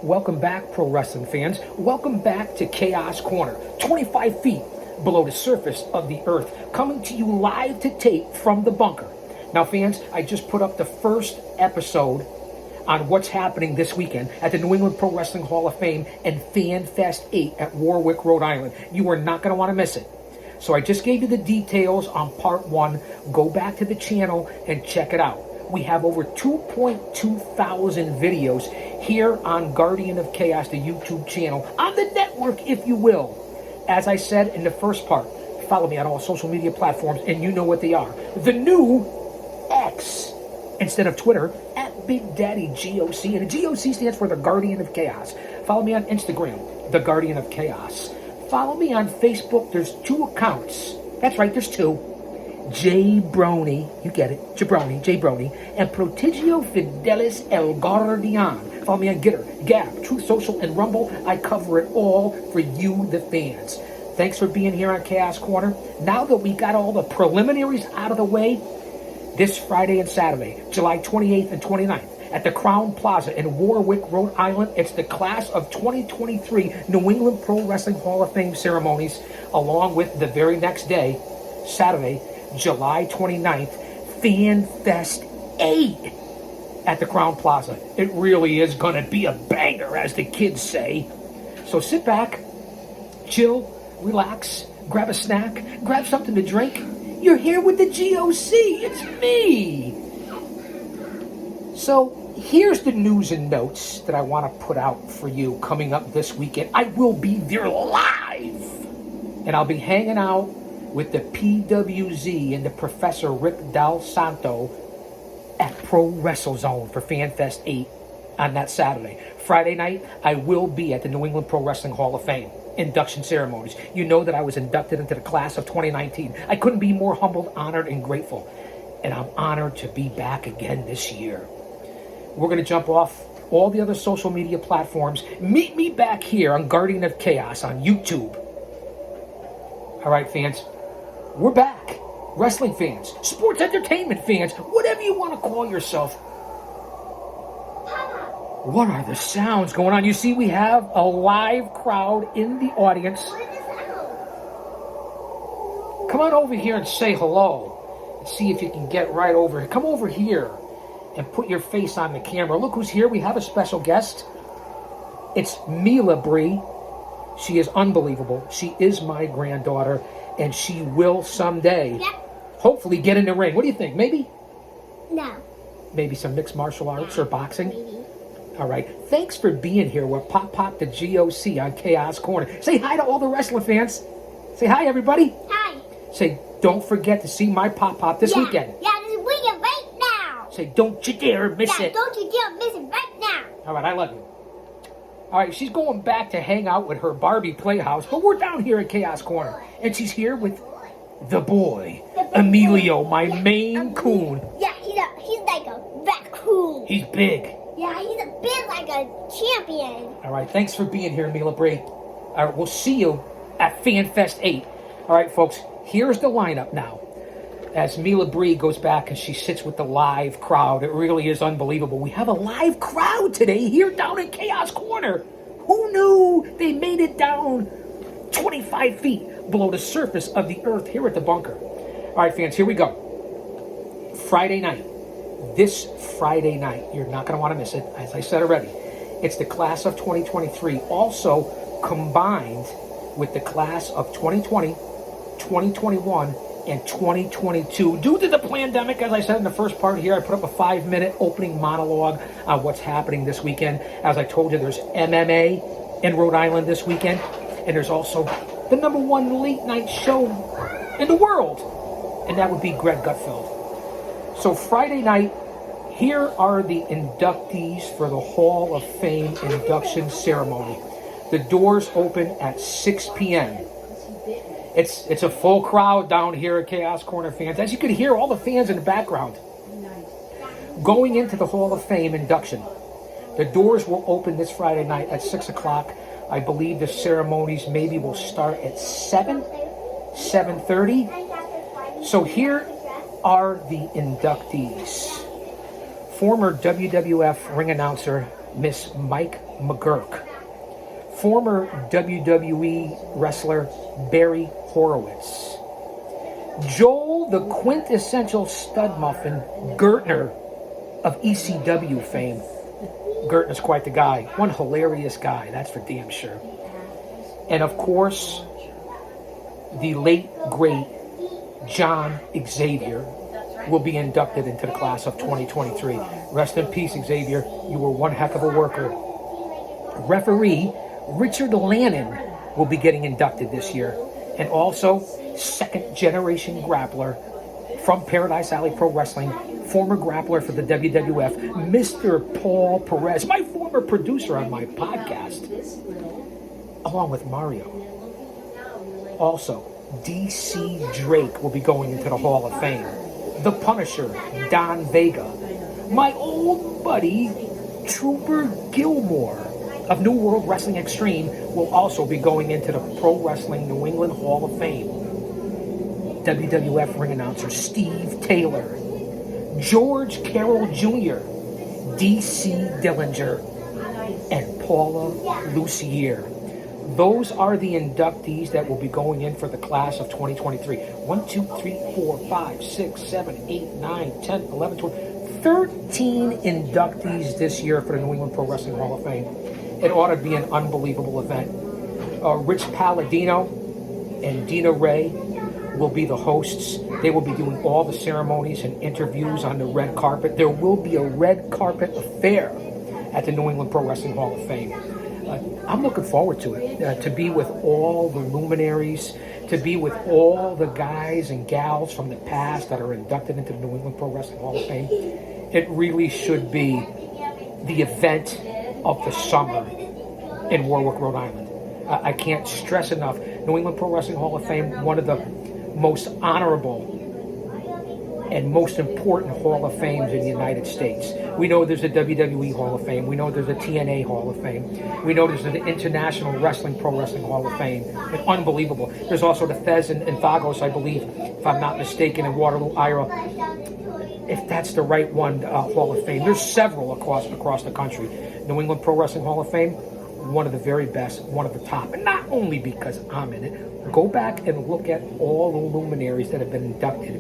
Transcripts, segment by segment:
Welcome back, pro wrestling fans. Welcome back to Chaos Corner, 25 feet below the surface of the earth, coming to you live to tape from the bunker. Now, fans, I just put up the first episode on what's happening this weekend at the New England Pro Wrestling Hall of Fame and FanFest 8 at Warwick, Rhode Island. You are not going to want to miss it. So I just gave you the details on part 1. Go back to the channel and check it out. We have over 2.2 thousand videos here on Guardian of Chaos, the YouTube channel, on the network, if you will. As I said in the first part, follow me on all social media platforms, and you know what they are. The new X, instead of Twitter, at Big Daddy GOC, and the GOC stands for the Guardian of Chaos. Follow me on Instagram, the Guardian of Chaos. Follow me on Facebook. There's 2 accounts. That's right, there's 2. J Brony, you get it, Jabroni, J Brony, and Prodigio Fidelis El Guardian. Follow me on Gitter, Gab, Truth Social, and Rumble. I cover it all for you, the fans. Thanks for being here on Chaos Corner. Now that we got all the preliminaries out of the way, this Friday and Saturday, July 28th and 29th, at the Crown Plaza in Warwick, Rhode Island, it's the class of 2023 New England Pro Wrestling Hall of Fame ceremonies, along with the very next day, Saturday, July 29th, FanFest 8 at the Crown Plaza. It really is going to be a banger, as the kids say. So sit back, chill, relax, grab a snack, grab something to drink. You're here with the GOC. It's me. So here's the news and notes that I want to put out for you coming up this weekend. I will be there live, and I'll be hanging out with the PWZ and the Professor Rick Dal Santo at Pro WrestleZone for FanFest 8 on that Saturday. Friday night, I will be at the New England Pro Wrestling Hall of Fame induction ceremonies. You know that I was inducted into the class of 2019. I couldn't be more humbled, honored, and grateful. And I'm honored to be back again this year. We're going to jump off all the other social media platforms. Meet me back here on Guardian of Chaos on YouTube. All right, fans. We're back. Wrestling fans, sports entertainment fans, whatever you want to call yourself. What are the sounds going on? You see, we have a live crowd in the audience. Come on over here and say hello. And see if you can get right over here. Come over here and put your face on the camera. Look who's here. We have a special guest. It's Mila Bree. She is unbelievable. She is my granddaughter. And she will someday, hopefully, get in the ring. What do you think? Maybe? No. Maybe some mixed martial arts or boxing? Maybe. All right. Thanks for being here with Pop the GOC on Chaos Corner. Say hi to all the wrestling fans. Say hi, everybody. Hi. Say, don't forget to see my Pop this weekend. Yeah, this weekend right now. Say, don't you dare miss it. Don't you dare miss it right now. All right, I love you. All right, she's going back to hang out with her Barbie playhouse, but we're down here at Chaos Corner, and she's here with the boy, Emilio, my Maine Coon. Yeah, he's like a raccoon. He's big. Yeah, he's a big like a champion. All right, thanks for being here, Mila Bree. All right, we'll see you at FanFest 8. All right, folks, here's the lineup now. As Mila Bree goes back and she sits with the live crowd, it really is unbelievable. We have a live crowd today here down in Chaos Corner. Who knew they made it down 25 feet below the surface of the earth here at the bunker? All right, fans, here we go. Friday night. This Friday night, you're not going to want to miss it. As I said already, it's the class of 2023, also combined with the class of 2020, 2021, and 2022. Due to the pandemic, as I said in the first part here, I put up a 5-minute opening monologue on what's happening this weekend. As I told you, there's MMA in Rhode Island this weekend, and there's also the #1 late night show in the world, and that would be Greg Gutfeld. So Friday night, here are the inductees for the Hall of Fame induction ceremony. The doors open at 6 p.m. It's a full crowd down here at Chaos Corner, fans. As you can hear, all the fans in the background. Going into the Hall of Fame induction, the doors will open this Friday night at 6 o'clock. I believe the ceremonies maybe will start at 7:30. So here are the inductees. Former WWF ring announcer Miss Mike McGurk, former WWE wrestler Barry Horowitz, Joel the quintessential stud muffin Gertner of ECW fame. Gertner's quite the guy. One hilarious guy, that's for damn sure. And of course, the late, great John Xavier will be inducted into the class of 2023. Rest in peace, Xavier. You were one heck of a worker. Referee Richard Lannon will be getting inducted this year. And also, second generation grappler from Paradise Alley Pro Wrestling, former grappler for the WWF, Mr. Paul Perez, my former producer on my podcast, along with Mario. Also, DC Drake will be going into the Hall of Fame. The Punisher, Don Vega. My old buddy, Trooper Gilmore of New World Wrestling Extreme will also be going into the Pro Wrestling New England Hall of Fame. WWF ring announcer Steve Taylor, George Carroll Jr., DC Dillinger, and Paula Lucier. Those are the inductees that will be going in for the class of 2023. 1, 2, 3, 4, 5, 6, 7, 8, 9, 10, 11, 12, 13 inductees this year for the New England Pro Wrestling Hall of Fame. It ought to be an unbelievable event. Rich Palladino and Dina Ray will be the hosts. They will be doing all the ceremonies and interviews on the red carpet. There will be a red carpet affair at the New England Pro Wrestling Hall of Fame. I'm looking forward to it, to be with all the luminaries, to be with all the guys and gals from the past that are inducted into the New England Pro Wrestling Hall of Fame. It really should be the event of the summer in Warwick, Rhode Island. I can't stress enough, New England Pro Wrestling Hall of Fame, one of the most honorable and most important Hall of Fames in the United States. We know there's a WWE Hall of Fame. We know there's a TNA Hall of Fame. We know there's the International Wrestling Pro Wrestling Hall of Fame. It's unbelievable. There's also the Fez and Thagos, I believe, if I'm not mistaken, in Waterloo, Iowa. If that's the right one, Hall of Fame. There's several across the country. New England Pro Wrestling Hall of Fame, one of the very best, one of the top. And not only because I'm in it, go back and look at all the luminaries that have been inducted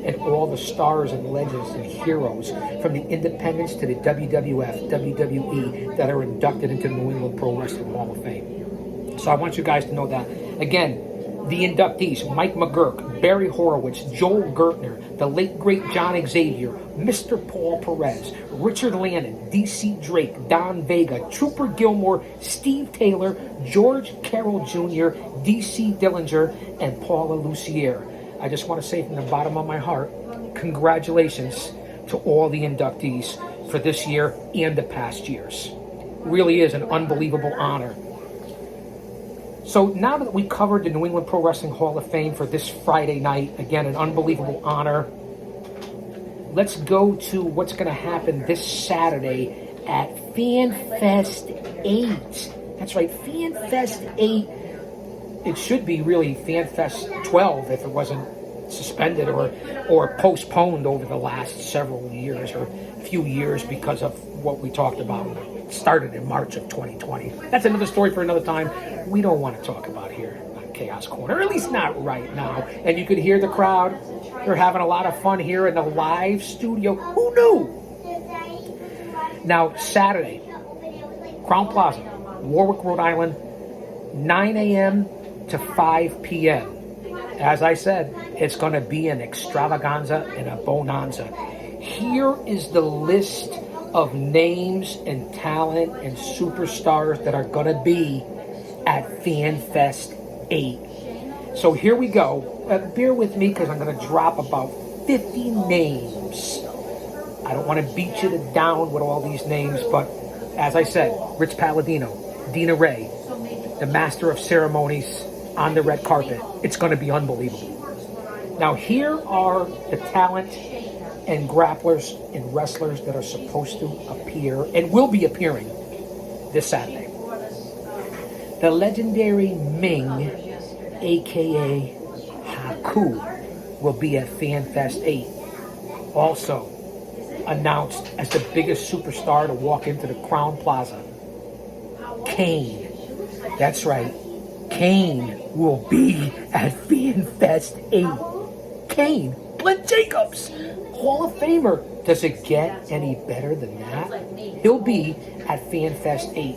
and all the stars and legends and heroes from the independents to the WWF, WWE that are inducted into the New England Pro Wrestling Hall of Fame. So I want you guys to know that. Again, the inductees, Mike McGurk, Barry Horowitz, Joel Gertner, the late great John Xavier, Mr. Paul Perez, Richard Lannon, DC Drake, Don Vega, Trooper Gilmore, Steve Taylor, George Carroll Jr., DC Dillinger, and Paula Lucier. I just want to say from the bottom of my heart, congratulations to all the inductees for this year and the past years. Really is an unbelievable honor. So now that we covered the New England Pro Wrestling Hall of Fame for this Friday night, again, an unbelievable honor, let's go to what's going to happen this Saturday at FanFest 8. That's right, FanFest 8. It should be really FanFest 12 if it wasn't suspended or postponed over the last several years or few years because of what we talked about. It started in March of 2020. That's another story for another time. We don't want to talk about here on Chaos Corner, or at least not right now. And you could hear the crowd. They're having a lot of fun here in the live studio. Who knew? Now, Saturday, Crown Plaza, Warwick, Rhode Island, 9 a.m. to 5 p.m. As I said, it's going to be an extravaganza and a bonanza. Here is the list of names and talent and superstars that are going to be at FanFest 8. So here we go. Bear with me because I'm going to drop about 50 names. I don't want to beat you down with all these names, but as I said, Rich Palladino, Dina Ray, the master of ceremonies on the red carpet. It's going to be unbelievable. Now here are the talent and grapplers and wrestlers that are supposed to appear and will be appearing this Saturday. The legendary Ming, aka Haku, will be at FanFest 8. Also, announced as the biggest superstar to walk into the Crown Plaza. Kane. That's right. Kane will be at FanFest 8. Kane, Glenn Jacobs, Hall of Famer. Does it get any better than that? He'll be at FanFest 8.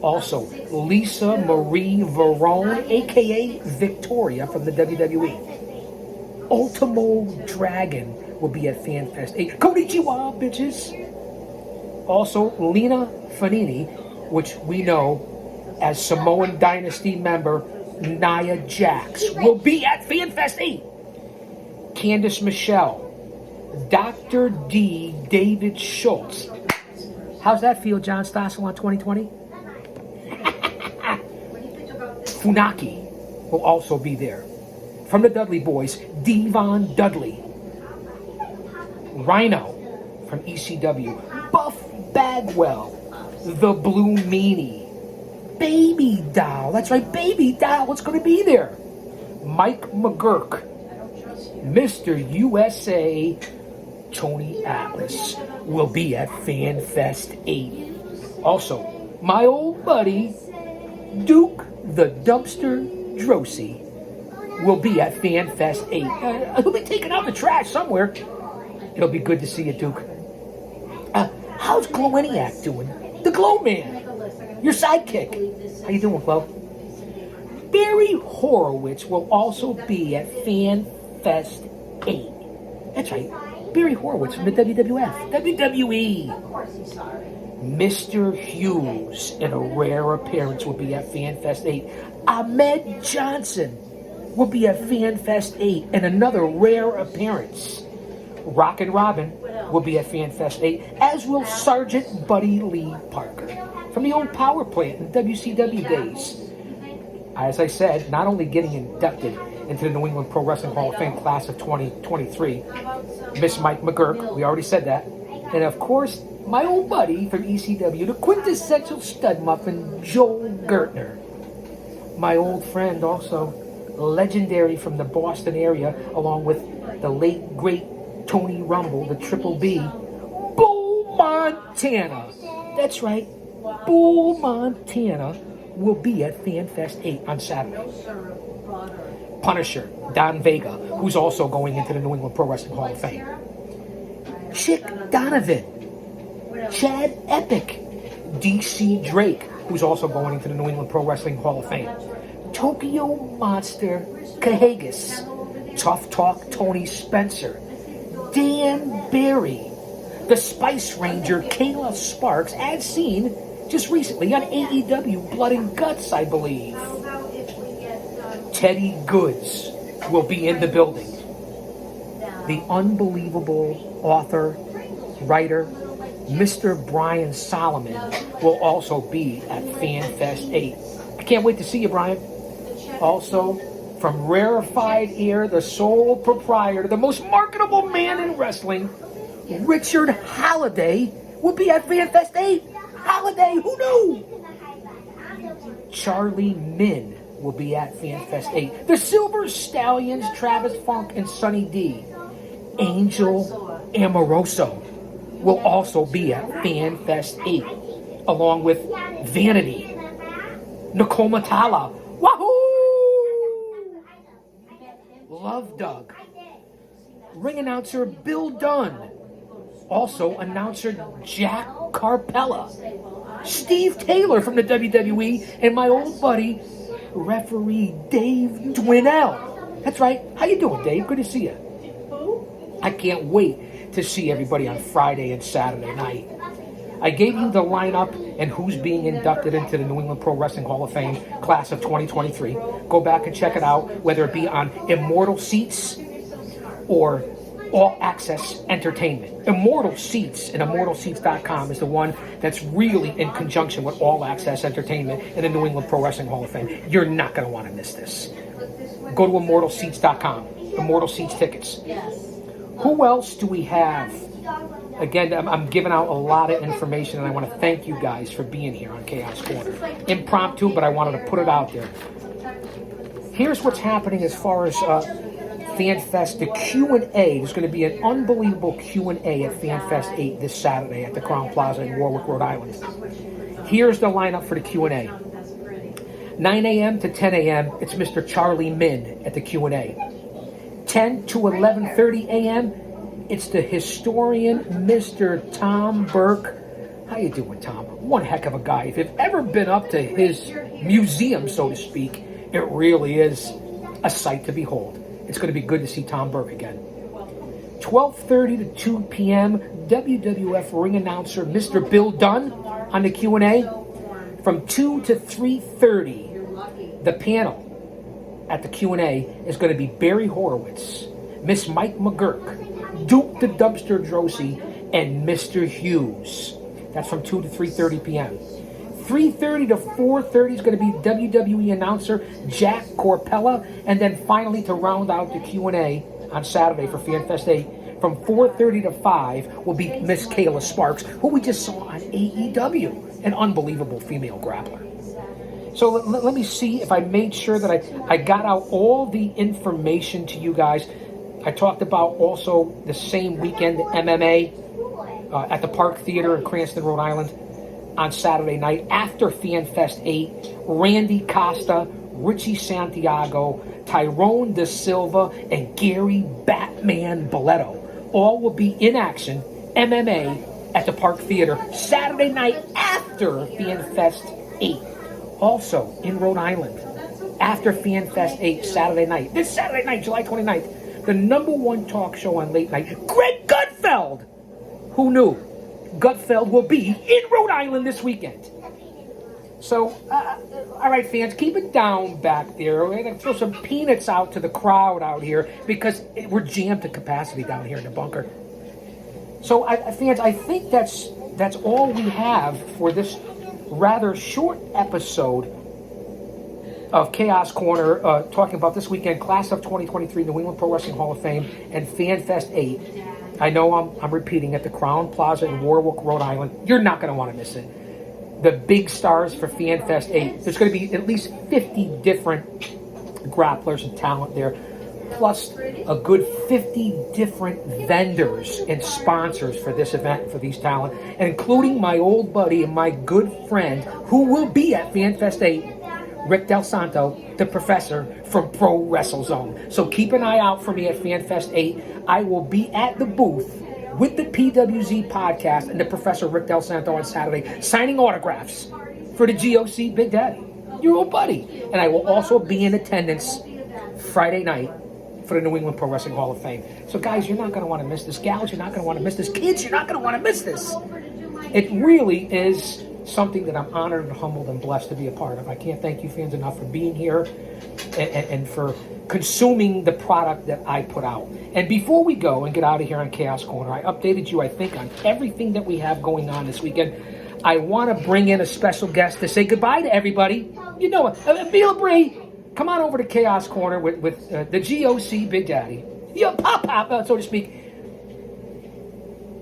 Also, Lisa Marie Verone, a.k.a. Victoria from the WWE. Ultimo Dragon will be at FanFest 8. Konnichiwa, bitches. Also, Lena Fanini, which we know as Samoan Dynasty member Nia Jax, will be at FanFest 8. Candice Michelle, Dr. D. David Schultz. How's that feel, John Stossel, on 2020? Funaki will also be there. From the Dudley Boys, Devon Dudley. Rhino from ECW. Buff Bagwell, the Blue Meanie. Baby Doll, that's right, Baby Doll, what's going to be there? Mike McGurk, Mr. USA, Tony Atlas will be at FanFest 8. Also, my old buddy, Duke the Dumpster Drosy, will be at FanFest 8. He'll be taking out the trash somewhere. It'll be good to see you, Duke. How's Gloweniac doing? The Glow Man, your sidekick. How you doing, Glow? Barry Horowitz will also be at FanFest 8. That's right, Barry Horowitz from the WWF, WWE. Mr. Hughes, in a rare appearance, will be at FanFest 8. Ahmed Johnson will be at FanFest 8 in another rare appearance. Rockin' Robin will be at FanFest 8, as will Sergeant Buddy Lee Parker from the old power plant in WCW days. As I said, not only getting inducted into the New England Pro Wrestling Hall of Fame class of 2023, Miss Mike McGurk, we already said that, and of course, my old buddy from ECW, the quintessential stud muffin, Joel Gertner. My old friend also, legendary from the Boston area, along with the late, great Tony Rumble, the Triple B, Bull Montana. That's right, Bull Montana will be at FanFest 8 on Saturday. Punisher, Don Vega, who's also going into the New England Pro Wrestling Hall of Fame. Chick Donovan, Chad Epic, DC Drake, who's also going into the New England Pro Wrestling Hall of Fame. Tokyo Monster Kahagas, Tough Talk Tony Spencer, Dan Barry, the Spice Ranger Kayla Sparks, as seen just recently on AEW Blood and Guts, I believe. Teddy Goods will be in the building. The unbelievable author, writer, Mr. Brian Solomon will also be at FanFest 8. I can't wait to see you, Brian. Also, from rarefied air, the sole proprietor, the most marketable man in wrestling, Richard Holliday, will be at FanFest 8. Holliday, who knew? Charlie Min will be at FanFest 8. The Silver Stallions, Travis Funk and Sonny D. Angel Amoroso will also be at FanFest 8, along with Vanity, Nicole Matala, wahoo! Love Doug, ring announcer Bill Dunn, also announcer Jack Carpella, Steve Taylor from the WWE, and my old buddy, referee Dave Dwinell. That's right. How you doing, Dave? Good to see you. I can't wait to see everybody on Friday and Saturday night. I gave you the lineup and who's being inducted into the New England Pro Wrestling Hall of Fame class of 2023. Go back and check it out, whether it be on Immortal Seats or All Access Entertainment. Immortal Seats and ImmortalSeats.com is the one that's really in conjunction with All Access Entertainment and the New England Pro Wrestling Hall of Fame. You're not going to want to miss this. Go to ImmortalSeats.com. Immortal Seats tickets. Who else do we have? Again, I'm giving out a lot of information, and I want to thank you guys for being here on Chaos Corner. Impromptu, but I wanted to put it out there. Here's what's happening as far as FanFest, the Q&A. There's going to be an unbelievable Q&A at FanFest 8 this Saturday at the Crown Plaza in Warwick, Rhode Island. Here's the lineup for the Q&A. 9 a.m. to 10 a.m., it's Mr. Charlie Min at the Q&A. 10 to 11:30 a.m., it's the historian, Mr. Tom Burke. How you doing, Tom? One heck of a guy. If you've ever been up to his museum, so to speak, it really is a sight to behold. It's going to be good to see Tom Burke again. 12:30 to 2 p.m., WWF ring announcer Mr. Bill Dunn on the Q&A. From 2 to 3:30, the panel at the Q&A is going to be Barry Horowitz, Miss Mike McGurk, Duke the Dumpster Drosy, and Mr. Hughes. That's from 2 to 3:30 p.m. 3:30 to 4:30 is going to be WWE announcer Jack Corpella. And then finally, to round out the Q&A on Saturday for FanFest 8, from 4:30 to 5 will be Miss Kayla Sparks, who we just saw on AEW, an unbelievable female grappler. So let me see if I made sure that I got out all the information to you guys. I talked about also the same weekend, MMA at the Park Theater in Cranston, Rhode Island on Saturday night after FanFest 8. Randy Costa, Richie Santiago, Tyrone De Silva, and Gary Batman Boletto all will be in action, MMA, at the Park Theater Saturday night after FanFest 8. Also in Rhode Island, after FanFest 8 Saturday night, this Saturday night, July 29th, the #1 talk show on late night, Greg Gutfeld. Who knew? Gutfeld will be in Rhode Island this weekend. So, all right, fans, keep it down back there. We're going to throw some peanuts out to the crowd out here because we're jammed to capacity down here in the bunker. So, fans, I think that's all we have for this rather short episode of Chaos Corner, talking about this weekend, Class of 2023 New England Pro Wrestling Hall of Fame and FanFest 8. I know I'm repeating at the Crown Plaza in Warwick, Rhode Island. You're not going to want to miss it. The big stars for FanFest 8. There's going to be at least 50 different grapplers and talent there, plus a good 50 different vendors and sponsors for this event, for these talent, and including my old buddy and my good friend who will be at FanFest 8, Rick Del Santo, the professor from Pro WrestleZone. So keep an eye out for me at FanFest 8. I will be at the booth with the PWZ podcast and the professor Rick Del Santo on Saturday, signing autographs for the GOC Big Daddy, your old buddy. And I will also be in attendance Friday night for the New England Pro Wrestling Hall of Fame. So guys, you're not going to want to miss this. Gals, you're not going to want to miss this. Kids, you're not going to want to miss this. It really is something that I'm honored and humbled and blessed to be a part of. I can't thank you fans enough for being here and for consuming the product that I put out. And before we go and get out of here on Chaos Corner, I updated you, I think, on everything that we have going on this weekend. I want to bring in a special guest to say goodbye to everybody. You know it. Bela Bree, come on over to Chaos Corner with the GOC Big Daddy. Pop, so to speak.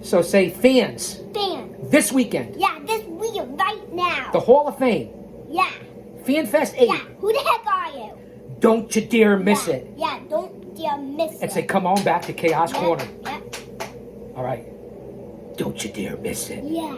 So say fans. Fans. This weekend. Yeah, this weekend, right now. The Hall of Fame. Yeah. FanFest 8. Yeah, who the heck are you? Don't you dare miss it. Yeah, don't dare miss it. And say, come on back to Chaos Corner. Yeah. All right. Don't you dare miss it. Yeah.